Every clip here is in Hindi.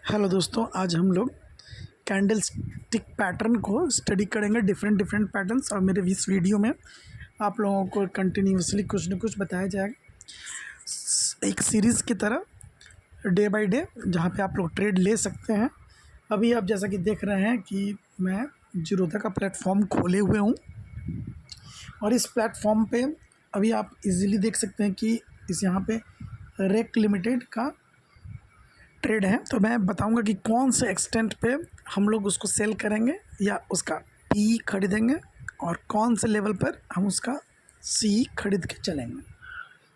हेलो दोस्तों, आज हम लोग कैंडल स्टिक पैटर्न को स्टडी करेंगे, डिफरेंट डिफरेंट पैटर्न्स। और मेरे इस वीडियो में आप लोगों को कंटिन्यूसली कुछ न कुछ बताया जाएगा, एक सीरीज़ की तरह, डे बाय डे, जहाँ पे आप लोग ट्रेड ले सकते हैं। अभी आप जैसा कि देख रहे हैं कि मैं जीरोधा का प्लेटफॉर्म खोले हुए हूँ, और इस प्लेटफॉर्म पे अभी आप इजीली देख सकते हैं कि इस यहाँ पे रेक लिमिटेड का ट्रेड है। तो मैं बताऊंगा कि कौन से एक्सटेंट पे हम लोग उसको सेल करेंगे या उसका पी खरीदेंगे, और कौन से लेवल पर हम उसका सी खरीद के चलेंगे।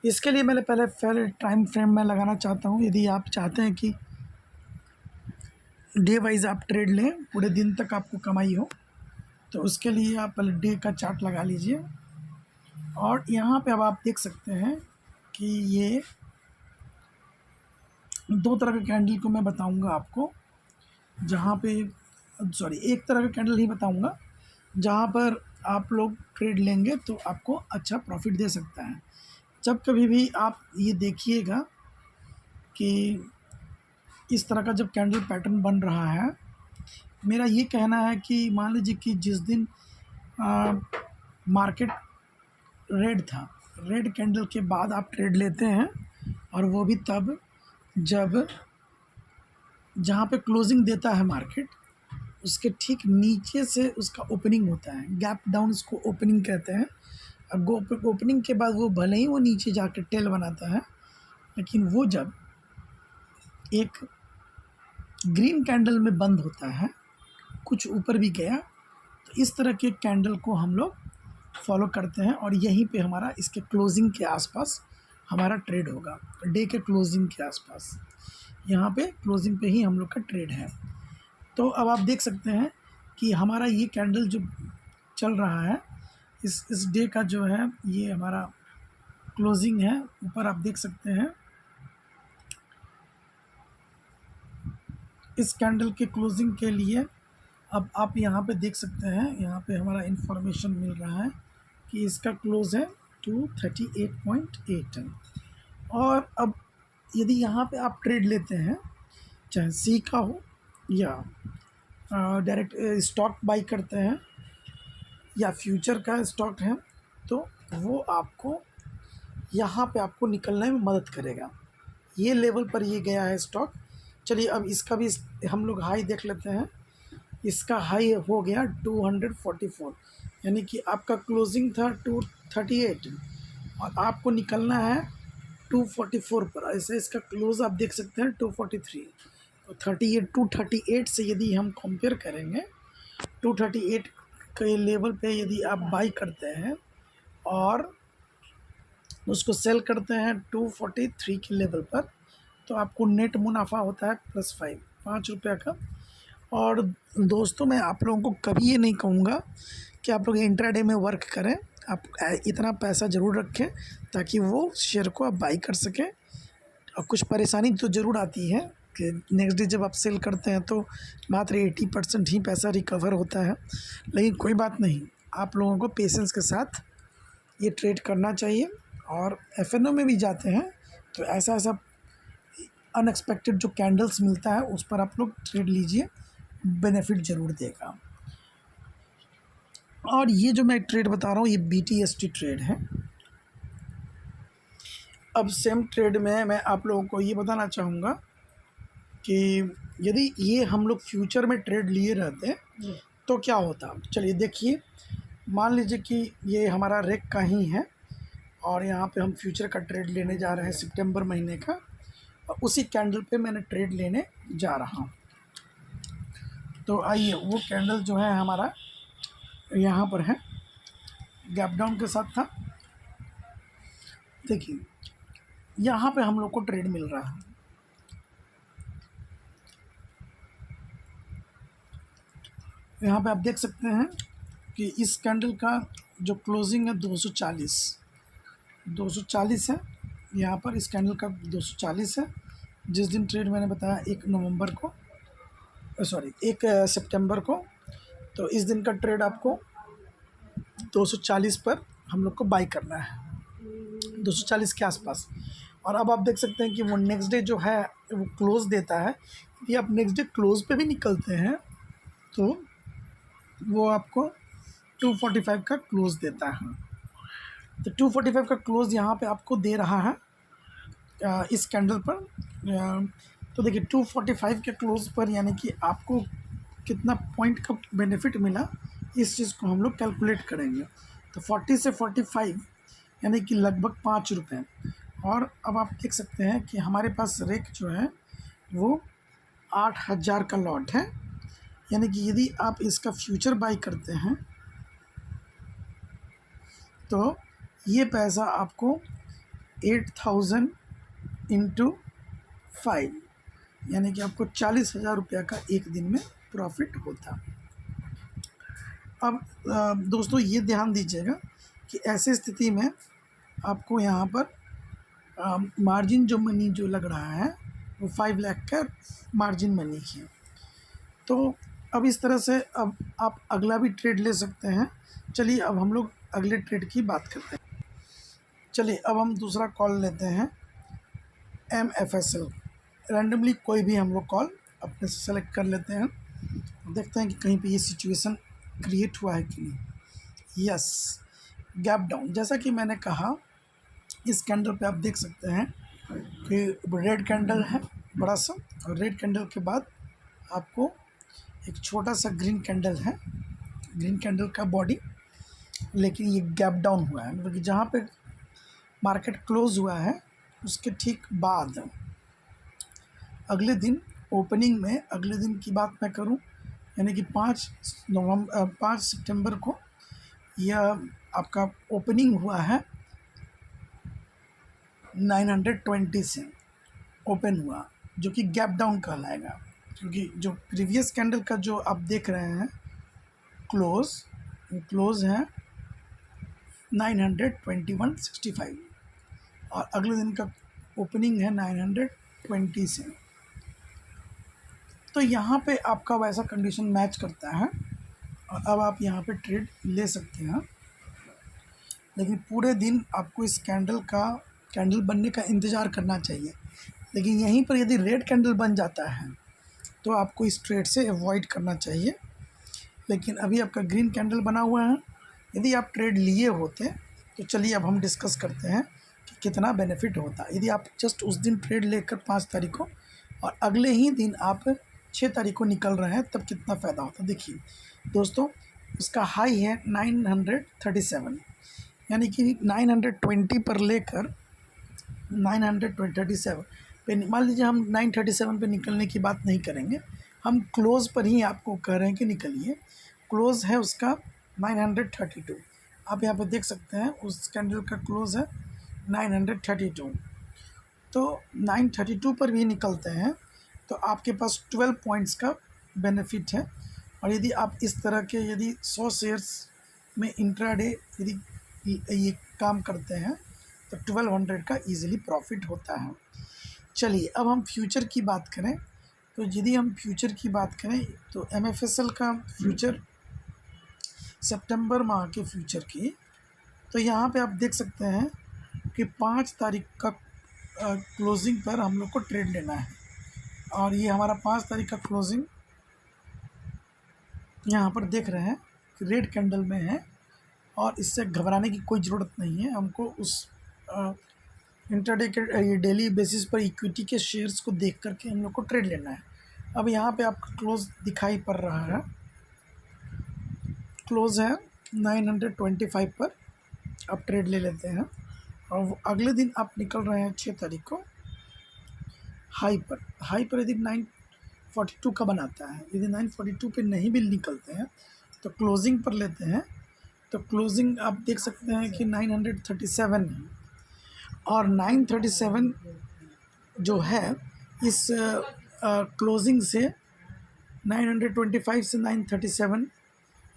इसके लिए मैंने पहले टाइम फ्रेम में लगाना चाहता हूँ। यदि आप चाहते हैं कि डे वाइज आप ट्रेड लें, पूरे दिन तक आपको कमाई हो, तो उसके लिए आप पहले डे का चार्ट लगा लीजिए। और यहाँ पे अब आप देख सकते हैं कि ये दो तरह के कैंडल को मैं बताऊंगा आपको, जहाँ पे एक तरह का कैंडल ही बताऊंगा जहाँ पर आप लोग ट्रेड लेंगे तो आपको अच्छा प्रॉफिट दे सकता है। जब कभी भी आप ये देखिएगा कि इस तरह का जब कैंडल पैटर्न बन रहा है, मेरा ये कहना है कि मान लीजिए कि जिस दिन मार्केट रेड था, रेड कैंडल के बाद आप ट्रेड लेते हैं, और वो भी तब जब जहाँ पे क्लोजिंग देता है मार्केट, उसके ठीक नीचे से उसका ओपनिंग होता है। गैप डाउन इसको ओपनिंग कहते हैं। अब ओपनिंग के बाद वो भले ही वो नीचे जाकर टेल बनाता है, लेकिन वो जब एक ग्रीन कैंडल में बंद होता है, कुछ ऊपर भी गया, तो इस तरह के कैंडल को हम लोग फॉलो करते हैं, और यहीं पे हमारा इसके क्लोजिंग के आसपास हमारा ट्रेड होगा। डे के क्लोजिंग के आसपास, यहाँ पे क्लोजिंग पे ही हम लोग का ट्रेड है। तो अब आप देख सकते हैं कि हमारा ये कैंडल जो चल रहा है, इस डे का जो है ये हमारा क्लोजिंग है। ऊपर आप देख सकते हैं इस कैंडल के क्लोजिंग के लिए। अब आप यहाँ पे देख सकते हैं, यहाँ पे हमारा इंफॉर्मेशन मिल रहा है कि इसका क्लोज है 238.8। और अब यदि यहाँ पे आप ट्रेड लेते हैं, चाहे सी का हो या डायरेक्ट स्टॉक बाई करते हैं या फ्यूचर का स्टॉक है, तो वो आपको यहाँ पे आपको निकलने में मदद करेगा। ये लेवल पर ये गया है स्टॉक। चलिए अब इसका भी हम लोग हाई देख लेते हैं। इसका हाई हो गया 244, यानी कि आपका क्लोजिंग था 238 और आपको निकलना है 244 पर। ऐसे इसका क्लोज आप देख सकते हैं 243। तो 238 से यदि हम कंपेयर करेंगे, 238 के लेवल पे यदि आप बाई करते हैं और उसको सेल करते हैं 243 के लेवल पर, तो आपको नेट मुनाफा होता है +5, 5 रुपये का। और दोस्तों, मैं आप लोगों को कभी ये नहीं कहूँगा कि आप लोग इंट्राडे में वर्क करें। आप इतना पैसा ज़रूर रखें ताकि वो शेयर को आप बाई कर सकें। और कुछ परेशानी तो ज़रूर आती है कि नेक्स्ट डे जब आप सेल करते हैं तो मात्र 80% ही पैसा रिकवर होता है, लेकिन कोई बात नहीं, आप लोगों को पेशेंस के साथ ये ट्रेड करना चाहिए। और एफएनओ में भी जाते हैं तो ऐसा अनएक्सपेक्टेड जो कैंडल्स मिलता है उस पर आप लोग ट्रेड लीजिए, बेनिफिट ज़रूर देगा। और ये जो मैं ट्रेड बता रहा हूँ, ये BTST ट्रेड है। अब सेम ट्रेड में मैं आप लोगों को ये बताना चाहूँगा कि यदि ये हम लोग फ्यूचर में ट्रेड लिए रहते तो क्या होता। चलिए देखिए, मान लीजिए कि ये हमारा रेक का ही है, और यहाँ पे हम फ्यूचर का ट्रेड लेने जा रहे हैं सितंबर महीने का, और उसी कैंडल पे मैंने ट्रेड लेने जा रहा हूँ। तो आइए, वो कैंडल जो है हमारा यहाँ पर है, गैप डाउन के साथ था। देखिए यहाँ पे हम लोग को ट्रेड मिल रहा है। यहाँ पे आप देख सकते हैं कि इस कैंडल का जो क्लोजिंग है 240 है। यहाँ पर इस कैंडल का 240 है। जिस दिन ट्रेड मैंने बताया 1 सितंबर को, तो इस दिन का ट्रेड आपको 240 पर हम लोग को बाई करना है, 240 के आसपास। और अब आप देख सकते हैं कि वो नेक्स्ट डे जो है वो क्लोज़ देता है। यदि आप नेक्स्ट डे क्लोज़ पे भी निकलते हैं तो वो आपको 245 का क्लोज़ देता है। तो 245 का क्लोज़ यहाँ पे आपको दे रहा है इस कैंडल पर। तो देखिए 245 के क्लोज़ पर यानी कि आपको कितना पॉइंट का बेनिफिट मिला, इस चीज़ को हम लोग कैलकुलेट करेंगे। तो 40 से 45 यानी कि लगभग 5 रुपये। और अब आप देख सकते हैं कि हमारे पास रेक जो है वो 8000 का लॉट है। यानी कि यदि आप इसका फ्यूचर बाई करते हैं तो ये पैसा आपको 8000 इंटू 5 यानी कि आपको 40,000 रुपया का एक दिन में प्रॉफिट होता। अब दोस्तों ये ध्यान दीजिएगा कि ऐसे स्थिति में आपको यहाँ पर मार्जिन जो मनी जो लग रहा है वो 5 लाख का मार्जिन मनी है। तो अब इस तरह से अब आप अगला भी ट्रेड ले सकते हैं। चलिए अब हम लोग अगले ट्रेड की बात करते हैं। चलिए अब हम दूसरा कॉल लेते हैं MFSL। रैंडमली कोई भी हम लोग कॉल अपने से सेलेक्ट कर लेते हैं, देखते हैं कि कहीं पे ये सिचुएशन क्रिएट हुआ है कि नहीं। Yes, gap down. जैसा कि मैंने कहा इस कैंडल पे आप देख सकते हैं कि रेड कैंडल है बड़ा सा, और रेड कैंडल के बाद आपको एक छोटा सा ग्रीन कैंडल है, ग्रीन कैंडल का बॉडी, लेकिन ये गैप डाउन हुआ है। मतलब कि जहाँ पे मार्केट क्लोज हुआ है उसके ठीक बाद अगले दिन ओपनिंग में, अगले दिन की बात मैं करूं यानी कि 5 सितंबर को यह आपका ओपनिंग हुआ है 920 से ओपन हुआ, जो कि गैप डाउन कहलाएगा। क्योंकि जो प्रीवियस कैंडल का जो आप देख रहे हैं क्लोज है 921.65 और अगले दिन का ओपनिंग है 920 से। तो यहाँ पे आपका वैसा कंडीशन मैच करता है और अब आप यहाँ पे ट्रेड ले सकते हैं। लेकिन पूरे दिन आपको इस कैंडल बनने का इंतज़ार करना चाहिए। लेकिन यहीं पर यदि रेड कैंडल बन जाता है तो आपको इस ट्रेड से अवॉइड करना चाहिए। लेकिन अभी आपका ग्रीन कैंडल बना हुआ है, यदि आप ट्रेड लिए होते तो चलिए अब हम डिस्कस करते हैं कि कितना बेनिफिट होता। यदि आप जस्ट उस दिन ट्रेड लेकर 5 तारीख को और अगले ही दिन आप 6 तारीख को निकल रहे हैं तब कितना फ़ायदा होता। देखिए दोस्तों, उसका हाई है 937 यानी कि 920 पर लेकर 937 पे, मान लीजिए हम 937 पे निकलने की बात नहीं करेंगे, हम क्लोज़ पर ही आपको कह रहे हैं कि निकलिए। क्लोज़ है उसका 932, आप यहाँ पे देख सकते हैं उस कैंडल का क्लोज़ है 932। तो 932 पर भी निकलते हैं तो आपके पास 12 पॉइंट्स का बेनिफिट है। और यदि आप इस तरह के यदि 100 शेयर्स में इंट्राडे यदि ये काम करते हैं तो 1200 का ईज़िली प्रॉफिट होता है। चलिए अब हम फ्यूचर की बात करें तो यदि हम फ्यूचर की बात करें तो MFSL का फ्यूचर सितंबर माह के फ्यूचर की, तो यहाँ पे आप देख सकते हैं कि 5 तारीख का क्लोजिंग पर हम लोग को ट्रेड लेना है। और ये हमारा 5 तारीख का क्लोजिंग यहाँ पर देख रहे हैं कि रेड कैंडल में है और इससे घबराने की कोई ज़रूरत नहीं है। हमको उस इंटरडे के ये डेली बेसिस पर इक्विटी के शेयर्स को देख करके हम लोग को ट्रेड लेना है। अब यहाँ पे आपका क्लोज दिखाई पड़ रहा है, क्लोज है 925 पर, आप ट्रेड ले लेते हैं। और अगले दिन आप निकल रहे हैं 6 तारीख को हाई पर यदि 942 का बनाता है, यदि 942 पे नहीं भी निकलते हैं तो क्लोजिंग पर लेते हैं। तो क्लोजिंग आप देख सकते हैं कि 937 है और 937 जो है इस क्लोजिंग से 925 से 937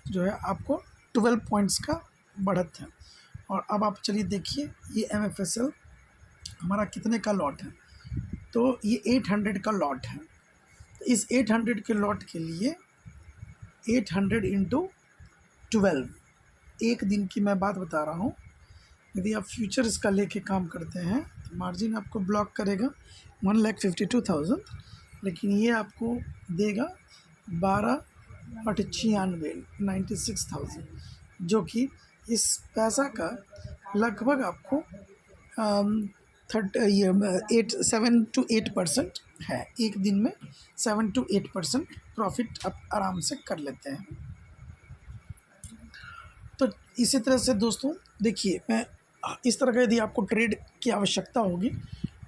जो है आपको 12 पॉइंट्स का बढ़त है। और अब आप चलिए देखिए ये MFSL हमारा कितने का लॉट है, तो ये 800 का लॉट है। तो इस 800 के लॉट के लिए 800 इंटू 12, एक दिन की मैं बात बता रहा हूँ। यदि आप फ्यूचर इसका लेके काम करते हैं मार्जिन आपको ब्लॉक करेगा 1,52,000, लेकिन ये आपको देगा 12,96 96,000, जो कि इस पैसा का लगभग आपको एट 7 to 8% है। एक दिन में 7 to 8% प्रॉफिट आप आराम से कर लेते हैं। तो इसी तरह से दोस्तों देखिए, मैं इस तरह का यदि आपको ट्रेड की आवश्यकता होगी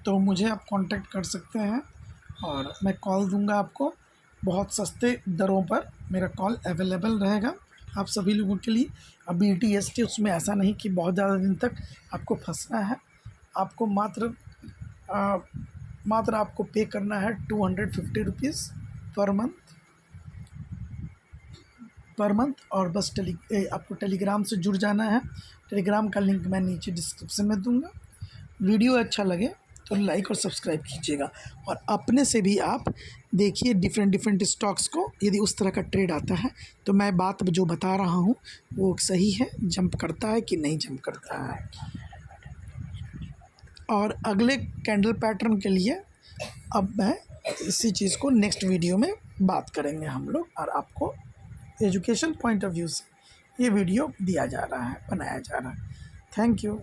तो मुझे आप कांटेक्ट कर सकते हैं और मैं कॉल दूंगा आपको। बहुत सस्ते दरों पर मेरा कॉल अवेलेबल रहेगा आप सभी लोगों के लिए। अब BTST उसमें ऐसा नहीं कि बहुत ज़्यादा दिन तक आपको फंसना है। आपको मात्र आपको पे करना है 250 रुपीज़ पर मंथ और बस आपको टेलीग्राम से जुड़ जाना है। टेलीग्राम का लिंक मैं नीचे डिस्क्रिप्शन में दूंगा। वीडियो अच्छा लगे तो लाइक और सब्सक्राइब कीजिएगा और अपने से भी आप देखिए डिफरेंट स्टॉक्स को। यदि उस तरह का ट्रेड आता है तो मैं बात जो बता रहा हूँ वो सही है, जंप करता है कि नहीं जंप करता है। और अगले कैंडल पैटर्न के लिए अब मैं इसी चीज़ को नेक्स्ट वीडियो में बात करेंगे हम लोग, और आपको एजुकेशन पॉइंट ऑफ व्यू से ये वीडियो दिया जा रहा है, बनाया जा रहा है। Thank you.